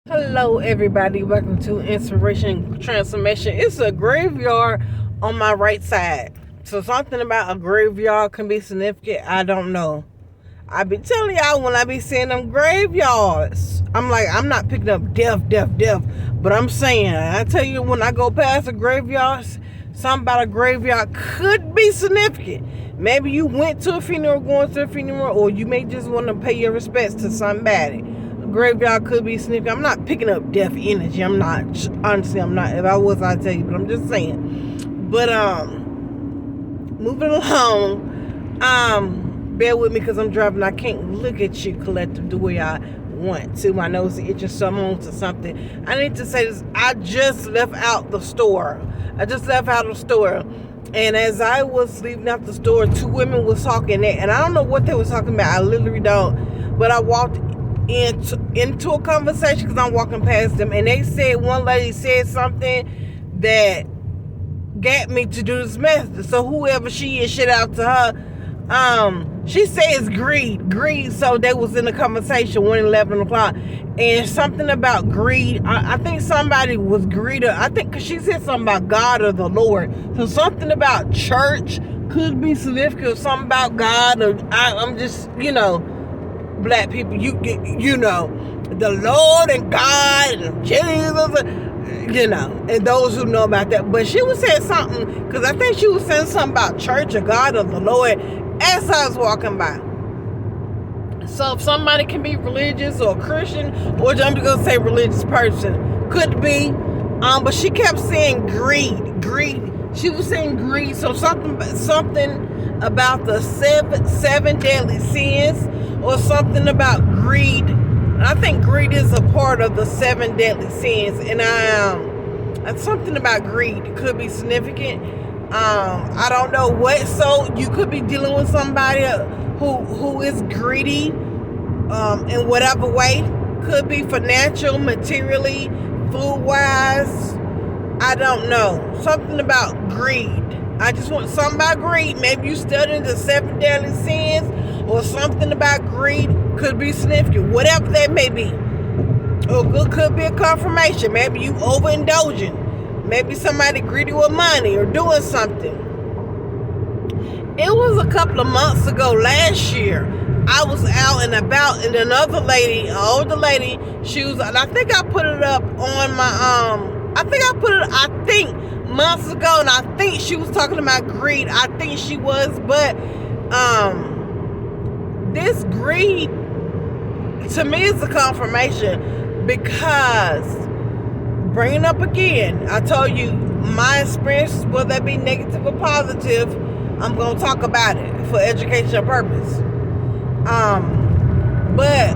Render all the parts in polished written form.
Hello, everybody. Welcome to Inspiration Transformation. It's a graveyard on my right side. So, something about a graveyard can be significant. I don't know. I be telling y'all when I be seeing them graveyards, I'm like, I'm not picking up death. But I'm saying, I tell you, when I go past a graveyard, something about a graveyard could be significant. Maybe you went to a funeral, going to a funeral, or you may just want to pay your respects to somebody. Graveyard could be significant. I'm not picking up death energy. I'm not. Honestly, I'm not. If I was, I'd tell you. But I'm just saying. But moving along. Bear with me because I'm driving. I can't look at you collective the way I want to. My nose is itching some on to something. I need to say this. I just left out the store. And as I was leaving out the store, two women was talking there, and I don't know what they were talking about. I literally don't. But I walked into a conversation because I'm walking past them, and they said, one lady said something that got me to do this message. So whoever she is, shout out to her. She says greed. So they was in a conversation 11 o'clock, and something about greed. I think somebody was greedy. I think because she said something about God or the Lord. So something about church could be significant, or something about God. Or I'm just, black people, you know, the Lord and God and Jesus, and those who know about that. But she was saying something, because I think she was saying something about church or God or the Lord as I was walking by. So if somebody can be religious or Christian, or I'm just going to say religious person, could be, but she kept saying greed. She was saying greed. So something about the seven deadly sins, or something about greed. I think greed is a part of the seven deadly sins, and something about greed could be significant. I don't know what. So you could be dealing with somebody who is greedy, in whatever way. Could be financial, materially, food wise. I don't know. Something about greed. I just want something about greed. Maybe you studying the seven deadly sins, or something about greed could be significant. Whatever that may be. Or it could be a confirmation. Maybe you overindulging. Maybe somebody greedy with money or doing something. It was a couple of months ago, last year. I was out and about, and another lady, an older lady, she was, and I think I put it up on my, I think months ago, and I think she was talking about greed. I think she was, but this greed to me is a confirmation, because bringing up again, I told you my experiences, whether that be negative or positive, I'm going to talk about it for educational purpose. But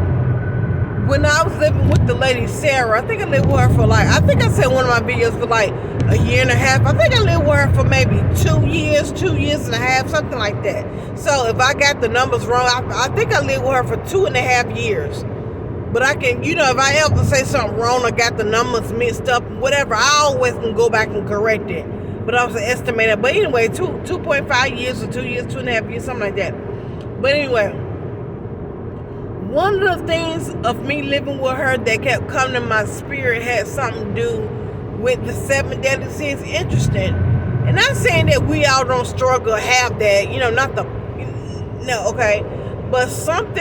when I was living with the lady Sarah, I think I lived with her for I think I said one of my videos for a year and a half. I think I lived with her for maybe 2 years and a half, something like that. So if I got the numbers wrong, I think I lived with her for 2.5 years. But I can, if I ever say something wrong or got the numbers mixed up, whatever, I always can go back and correct it. But I was an estimator. But anyway, 2.5 years or 2 years, 2.5 years, something like that. But anyway, one of the things of me living with her that kept coming to my spirit had something to do with the seven deadly sins. Interesting. And not saying that we all don't struggle, have that, okay. But some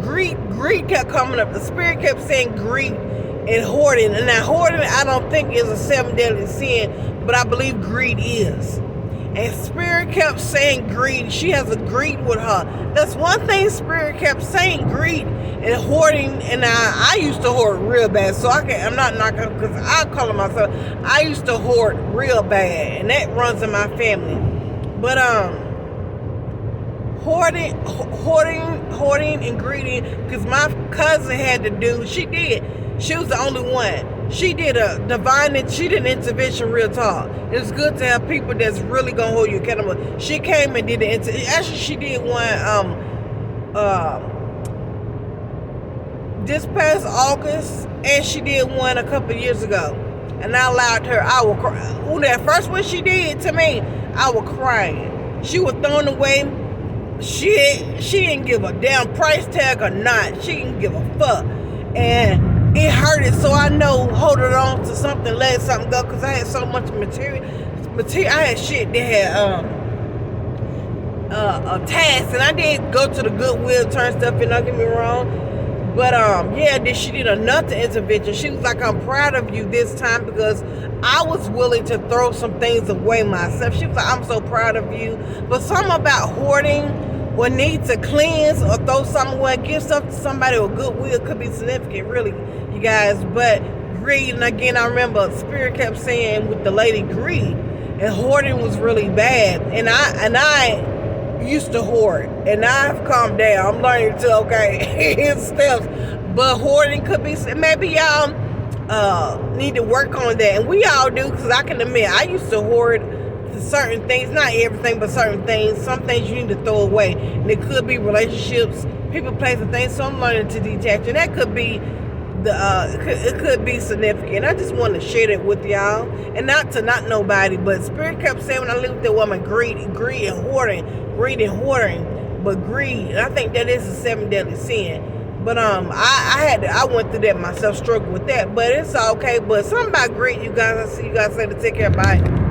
greed kept coming up. The spirit kept saying greed and hoarding. And now hoarding, I don't think is a seven deadly sin, but I believe greed is. And Spirit kept saying greed. She has a greed with her. That's one thing Spirit kept saying, greed and hoarding. And I used to hoard real bad. So I'm not knocking, because I call it myself. I used to hoard real bad. And that runs in my family. But hoarding and greedy, because my cousin had to do, she was the only one. She did she did an intervention real talk. It's good to have people that's really gonna hold you accountable. She came and did actually she did one this past August, and she did one a couple years ago. And I allowed her, I will cry. When that first one she did to me, I was crying. She was throwing away. She didn't give a damn price tag or not. She didn't give a fuck. And it hurted. So I know holding on to something, letting something go, because I had so much material. I had shit that had a task, and I did go to the Goodwill, turn stuff in. Don't get me wrong. But yeah, then she did another intervention. She was like, I'm proud of you this time because I was willing to throw some things away myself. She was like, I'm so proud of you. But something about hoarding or need to cleanse or throw something away, give stuff to somebody or goodwill could be significant, really, you guys. But greed, and again, I remember Spirit kept saying with the lady, greed and hoarding was really bad. And I used to hoard, and I've calmed down. I'm learning to, okay, his steps. But hoarding could be, maybe y'all need to work on that, and we all do, because I can admit I used to hoard certain things, not everything, but certain things. Some things you need to throw away, and it could be relationships, people, places, things. So I'm learning to detach, and that could be it could be significant. I just want to share that with y'all, and not to not nobody, but Spirit kept saying when I lived with that woman, greed and hoarding, but greed, I think that is the 7 deadly sin. But I went through that myself, struggled with that, but it's okay. But something about greed, you guys. I see you guys later. Take care. Bye.